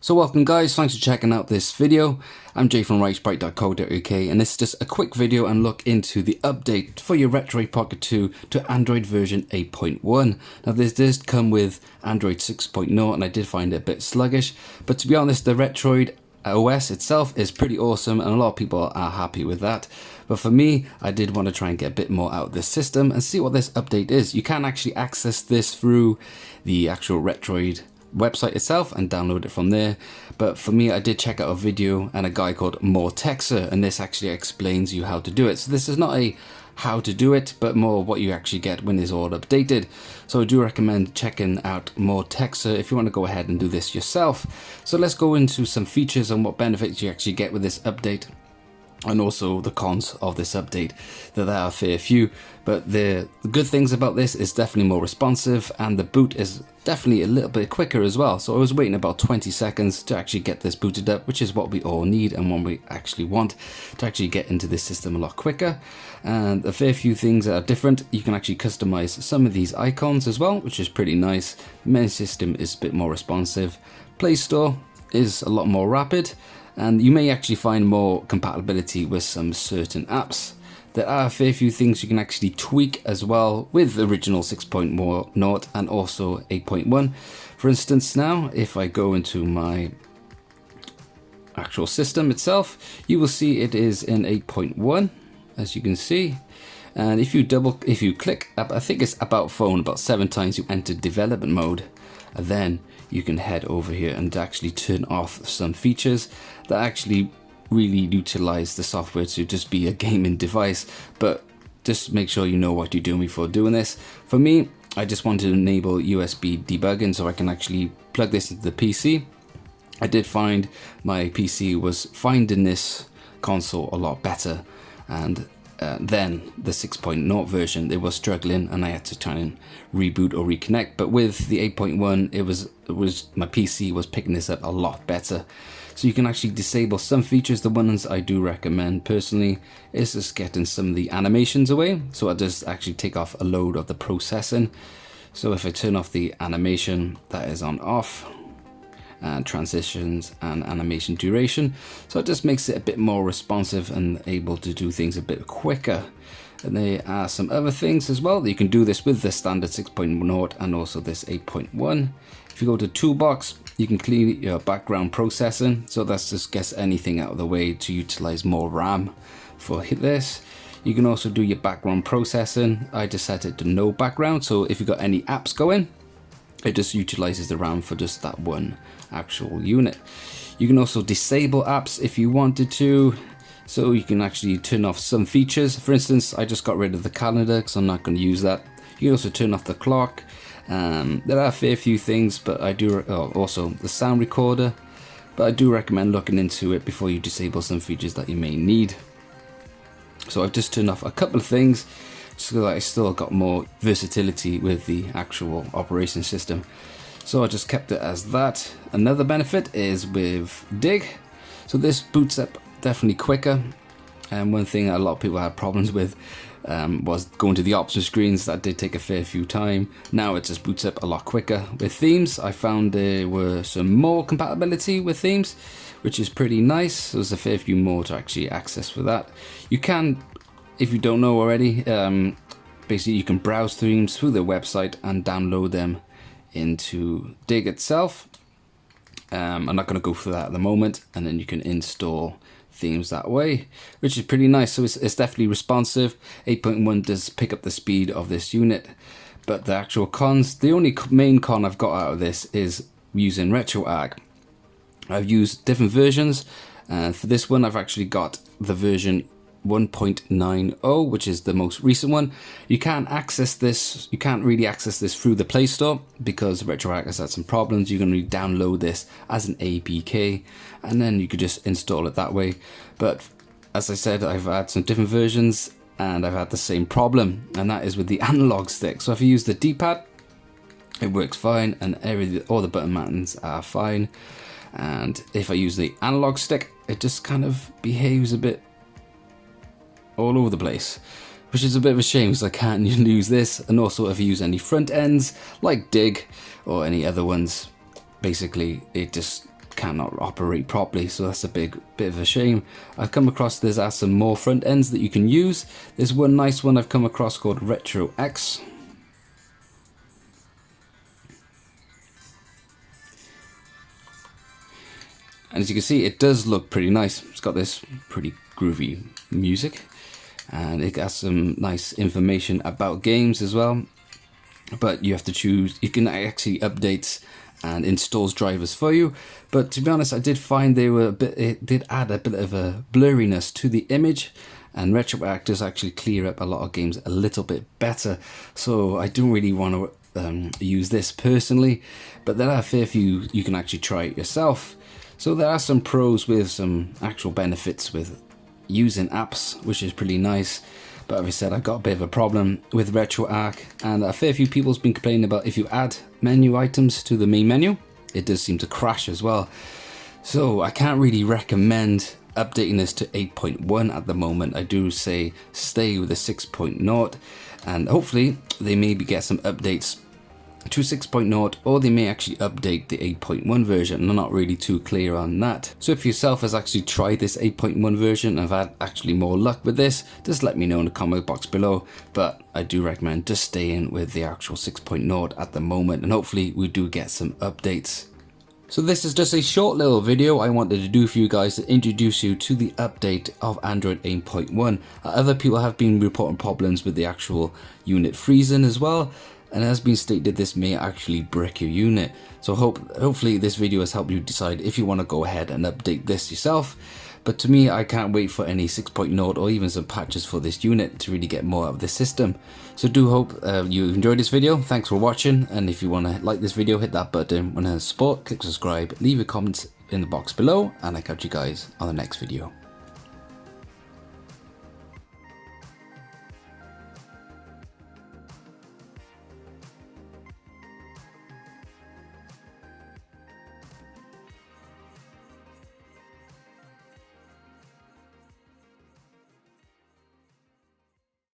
So welcome guys, thanks for checking out this video. I'm Jay from writesprite.co.uk and this is just a quick video and look into the update for your Retroid Pocket 2 to Android version 8.1. Now this does come with Android 6.0 and I did find it a bit sluggish, but to be honest the Retroid OS itself is pretty awesome and a lot of people are happy with that. But for me, I did want to try and get a bit more out of this system and see what this update is. You can actually access this through the actual Retroid website itself and download it from there, but for me I did check out a video and a guy called More Texer, and this actually explains you how to do it. So this is not a how to do it, but more what you actually get when it's all updated. So I do recommend checking out More Texer if you want to go ahead and do this yourself. So let's go into some features and what benefits you actually get with this update, and also the cons of this update. There are a fair few, but the good things about this is definitely more responsive and the boot is definitely a little bit quicker as well. So I was waiting about 20 seconds to actually get this booted up, which is what we all need and what we actually want to actually get into this system a lot quicker. And a fair few things that are different. You can actually customize some of these icons as well, which is pretty nice. The main system is a bit more responsive. Play Store is a lot more rapid, and you may actually find more compatibility with some certain apps. There are a fair few things you can actually tweak as well with the original 6.0 and also 8.1. For instance, now if I go into my actual system itself, you will see it is in 8.1, as you can see. And if you click, I think it's about phone, about 7 times you enter development mode, and then you can head over here and actually turn off some features that actually really utilize the software to just be a gaming device. But just make sure you know what you're doing before doing this. For me, I just want to enable USB debugging so I can actually plug this into the PC. I did find my PC was finding this console a lot better, and then the 6.0 version, it was struggling and I had to try and reboot or reconnect. But with the 8.1, it was my PC was picking this up a lot better. So you can actually disable some features. The ones I do recommend personally is just getting some of the animations away. So I just actually take off a load of the processing. So if I turn off the animation, that is on off, and transitions and animation duration. So it just makes it a bit more responsive and able to do things a bit quicker. And there are some other things as well that you can do this with the standard 6.0 and also this 8.1. If you go to Toolbox, you can clean your background processing. So that's just gets anything out of the way to utilize more RAM for this. You can also do your background processing. I just set it to no background. So if you've got any apps going, it just utilizes the RAM for just that one actual unit. You can also disable apps if you wanted to. So you can actually turn off some features. For instance, I just got rid of the calendar because I'm not going to use that. You can also turn off the clock. There are a fair few things, but I do also the sound recorder, but I do recommend looking into it before you disable some features that you may need. So I've just turned off a couple of things so that I still got more versatility with the actual operation system. So I just kept it as that. Another benefit is with Dig. So this boots up definitely quicker. And one thing a lot of people had problems with was going to the option screens. That did take a fair few time. Now it just boots up a lot quicker. With themes, I found there were some more compatibility with themes, which is pretty nice. There's a fair few more to actually access for that. You can, if you don't know already, basically you can browse themes through their website and download them into Dig itself. I'm not going to go through that at the moment, and then you can install themes that way, which is pretty nice. So it's definitely responsive. 8.1 does pick up the speed of this unit, but the actual cons, the only main con I've got out of this is using RetroArch. I've used different versions, and for this one I've actually got the version 1.90, which is the most recent one. You can't access this, you can't really access this through the Play Store because RetroArch has had some problems. You can really download this as an APK and then you could just install it that way. But as I said, I've had some different versions and I've had the same problem, and that is with the analog stick. So if you use the D-pad, it works fine and all the button buttons are fine. And if I use the analog stick, it just kind of behaves a bit all over the place, which is a bit of a shame because I can't use this. And also if you use any front ends like Dig or any other ones, basically it just cannot operate properly, so that's a bit of a shame. I've come across there's some more front ends that you can use. There's one nice one I've come across called Retroid. And as you can see, it does look pretty nice. It's got this pretty groovy music, and it has some nice information about games as well. But you have to choose, you can actually update and installs drivers for you. But to be honest, I did find they were it did add a bit of a blurriness to the image, and Retroid does actually clear up a lot of games a little bit better. So I don't really want to use this personally, but there are a fair few you can actually try it yourself. So there are some pros with some actual benefits with using apps, which is pretty nice. But as I said, I got a bit of a problem with RetroArch, and a fair few people's been complaining about if you add menu items to the main menu, it does seem to crash as well. So I can't really recommend updating this to 8.1 at the moment. I do say stay with the 6.0, and hopefully they maybe get some updates to 6.0, or they may actually update the 8.1 version. I'm not really too clear on that. So if yourself has actually tried this 8.1 version and have had actually more luck with this, just let me know in the comment box below. But I do recommend just staying with the actual 6.0 at the moment, and hopefully we do get some updates. So this is just a short little video I wanted to do for you guys to introduce you to the update of Android 8.1. Other people have been reporting problems with the actual unit freezing as well. And it has been stated this may actually brick your unit. So hopefully this video has helped you decide if you want to go ahead and update this yourself. But to me, I can't wait for any 6.0 or even some patches for this unit to really get more out of the system. So do hope you enjoyed this video. Thanks for watching. And if you want to like this video, hit that button. Want to support, click subscribe, leave your comments in the box below. And I'll catch you guys on the next video.